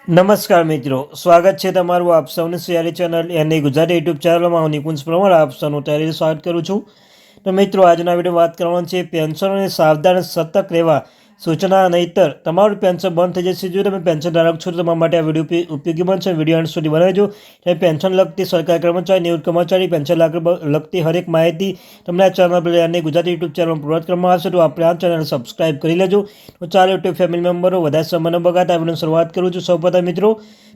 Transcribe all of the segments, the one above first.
નમસ્કાર મિત્રો, સ્વાગત છે તમારું આપ સૌની સિયારી ચેનલ એની ગુજરાતી યુટ્યુબ ચેનલમાં હું નિકુંજ પરમાર આપ સૌનું તહેરીર સ્વાગત કરું છું। તો મિત્રો, આજના વિડીયો વાત કરવાની છે પેન્શનરોને સાવધાન સતર્ક રહેવા સૂચના, નહીંતર તમારું પેન્શન બંધ થઈ જશે। જો તમે પેન્શન ધારક છો તો તમારા માટે આ વિડીયો ઉપયોગી બનશે। વિડીયો અંત સુધી બનાવજો। તમે પેન્શન લગતી સરકારી કર્મચારી, નિવૃત્ત કર્મચારી, પેન્શન લગતી હરેક માહિતી તમને આ ચેનલ પર એની ગુજરાતી યુટ્યુબ ચેનલ પ્રોવાઈડ કરવામાં આવશે। તો આપણે આ ચેનલને સબસ્ક્રાઈબ કરી લેજો। તો ચાલો યુટ્યુબ ફેમિલી મેમ્બરો વધારે સમય ન બગાડતા વિડીયોની શરૂઆત કરું છું। સૌપ્રથમ મિત્રો,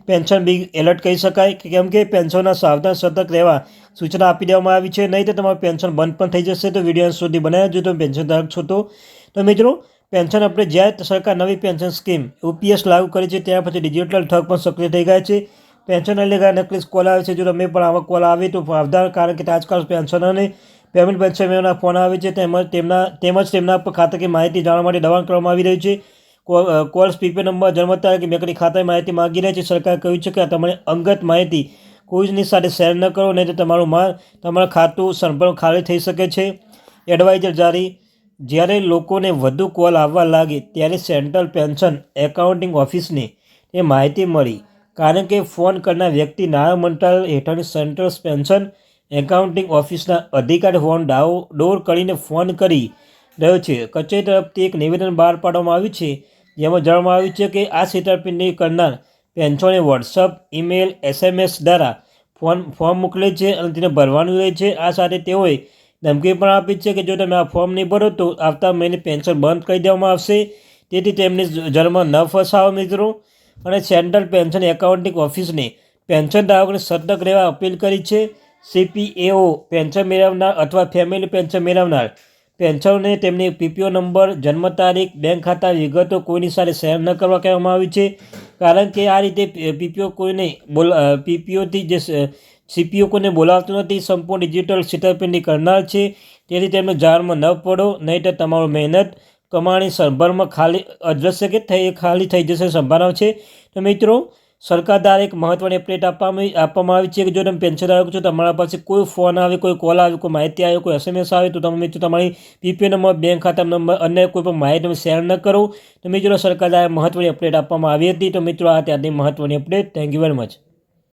પેન્શન બિગ એલર્ટ કહી શકાય, કેમ કે પેન્શનના સાવધાન સતર્ક રહેવા સૂચના આપી દેવામાં આવી છે, નહીં તો તમારું પેન્શન બંધ પણ થઈ જશે। તો વિડીયો સુધી બનાવ્યા જો તમે પેન્શન ધારક છો તો મિત્રો, પેન્શન આપણે જ્યારે સરકાર નવી પેન્શન સ્કીમ યુપીએસ લાગુ કરી છે ત્યાર પછી ડિજિટલ ઠગ પણ સક્રિય થઈ ગયા છે। પેન્શન લેવા નકલી કોલ આવે છે। જો તમે પણ આવા કોલ આવે તો સાવધાન, કારણ કે આજકાલ પેન્શનરને પેમેન્ટ પેન્શન મેળવવાના ફોન આવે છે, તેમજ તેમના પર ખાતાની માહિતી જાણવા માટે દબાણ કરવામાં આવી રહ્યું છે। કોલ્સ, પ્રીપેડ નંબર, જન્મ તારીખ, બેંકની ખાતાની માહિતી માગી રહી છે। સરકારે કહ્યું છે કે તમારી અંગત માહિતી કોઈની સાથે શેર ન કરો, નહીં તો તમારું ખાતું સંપૂર્ણ ખાલી થઈ શકે છે। એડવાઇઝર જારી: જ્યારે લોકોને વધુ કોલ આવવા લાગે ત્યારે સેન્ટ્રલ પેન્શન એકાઉન્ટિંગ ઓફિસને એ માહિતી મળી, કારણ કે ફોન કરનાર વ્યક્તિ નાણાં મંત્રાલય હેઠળની સેન્ટ્રલ પેન્શન એકાઉન્ટિંગ ઓફિસના અધિકારી હોવાનું ડાઉનલોડ કરીને ફોન કરી રહ્યો છે। કચેરી તરફથી એક નિવેદન બહાર પાડવામાં આવ્યું છે, જેમાં જણાવવામાં આવ્યું છે કે આ છેતરપિંડી કરનાર પેન્શનને વોટ્સઅપ, ઈમેલ, SMS દ્વારા ફોર્મ મોકલે છે અને તેને ભરવાનું રહે છે। આ સાથે તેઓએ ધમકી પણ આપી છે કે જો તમે આ ફોર્મ નહીં ભરો તો આવતા મહિને પેન્શન બંધ કરી દેવામાં આવશે, તેથી તેમને જળમાં ન ફસાવો મિત્રો। અને સેન્ટ્રલ પેન્શન એકાઉન્ટિંગ ઓફિસને પેન્શન ધારકોને સતર્ક રહેવા અપીલ કરી છે। CPAO પેન્શન મેળવનાર અથવા ફેમિલી પેન્શન મેળવનાર પેન્શનરોને તેમની PPO નંબર, જન્મ તારીખ, બેંક ખાતા વિગતો કોઈની સાથે શેર ન કરવા કહેવામાં આવ્યું છે, કારણ કે આ રીતે PPOથી જે CPO કોઈને બોલાવતું નથી, સંપૂર્ણ ડિજિટલ છેતરપિંડી કરનાર છે, તેથી તેમને જાળમાં ન પડો, નહીં તો તમારું મહેનત કમાણી સંભાળમાં ખાલી થઈ જશે સંભાવના છે। તો મિત્રો, સરકાર દ્વારા એક મહત્વની અપડેટ આપવામાં આવી છે કે જો તમે પેન્શન ધારક છો, તમારા પાસે કોઈ ફોન આવે, કોઈ કોલ આવે, કોઈ માહિતી આવે, કોઈ SMS આવે તો તમે મિત્રો તમારી PPO નંબર, બેંક ખાતા નંબર, અન્ય કોઈ પણ માહિતી તમે શેર ન કરો। તો મિત્રો, સરકાર દ્વારા મહત્વની અપડેટ આપવામાં આવી હતી। તો મિત્રો, આ ત્યાંની મહત્વની update. Thank you very much.